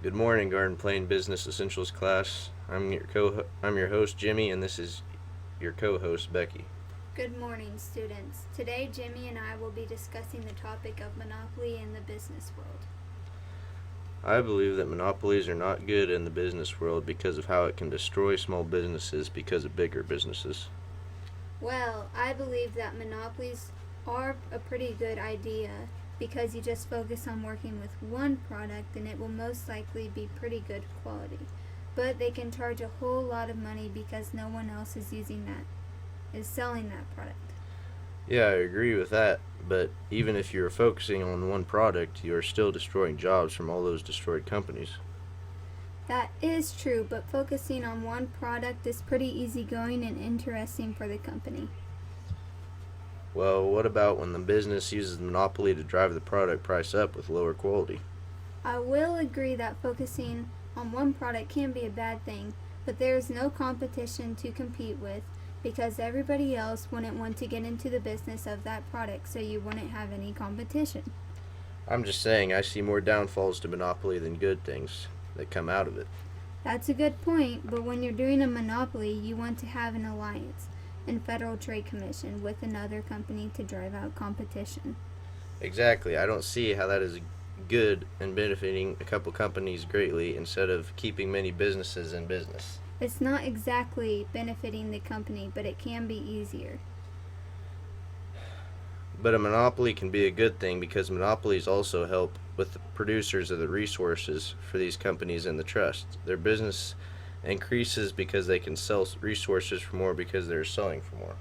Good morning, Garden Plain Business Essentials class. I'm your host Jimmy, and this is your co-host Becky. Good morning, students. Today, Jimmy and I will be discussing the topic of monopoly in the business world. I believe that monopolies are not good in the business world because of how it can destroy small businesses because of bigger businesses. Well, I believe that monopolies are a pretty good idea because you just focus on working with one product and it will most likely be pretty good quality. But they can charge a whole lot of money because no one else is selling that product. Yeah, I agree with that, but even if you're focusing on one product, you are still destroying jobs from all those destroyed companies. That is true, but focusing on one product is pretty easygoing and interesting for the company. Well, what about when the business uses the monopoly to drive the product price up with lower quality? I will agree that focusing on one product can be a bad thing, but there is no competition to compete with because everybody else wouldn't want to get into the business of that product, so you wouldn't have any competition. I'm just saying I see more downfalls to monopoly than good things that come out of it. That's a good point, but when you're doing a monopoly, you want to have an alliance and Federal Trade Commission with another company to drive out competition. Exactly. I don't see how that is good and benefiting a couple companies greatly instead of keeping many businesses in business. It's not exactly benefiting the company, but it can be easier. But a monopoly can be a good thing because monopolies also help with the producers of the resources for these companies and the trust. Their business increases because they can sell resources for more because they're selling for more.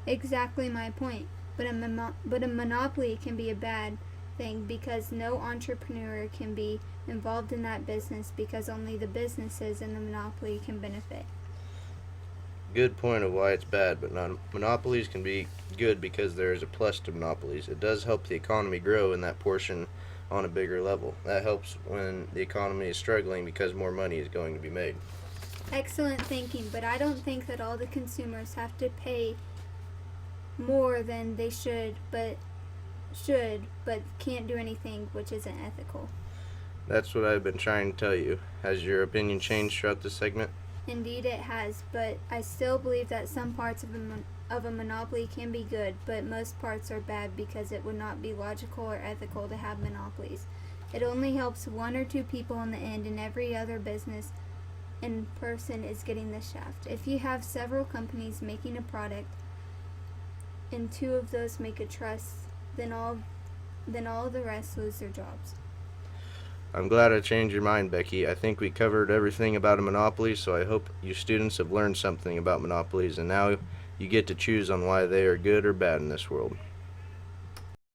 Exactly my point. But a monopoly can be a bad thing because no entrepreneur can be involved in that business because only the businesses in the monopoly can benefit. Good point of why it's bad, but monopolies can be good because there is a plus to monopolies. It does help the economy grow in that portion on a bigger level. That helps when the economy is struggling because more money is going to be made. Excellent thinking, but I don't think that all the consumers have to pay more than they but can't do anything which isn't ethical. That's what I've been trying to tell you. Has your opinion changed throughout this segment? Indeed, it has, but I still believe that some parts of a monopoly can be good, but most parts are bad because it would not be logical or ethical to have monopolies. It only helps one or two people in the end, and every other business and person is getting the shaft. If you have several companies making a product and two of those make a trust, then all the rest lose their jobs. I'm glad I changed your mind, Becky. I think we covered everything about a monopoly, so I hope you students have learned something about monopolies, and now you get to choose on why they are good or bad in this world.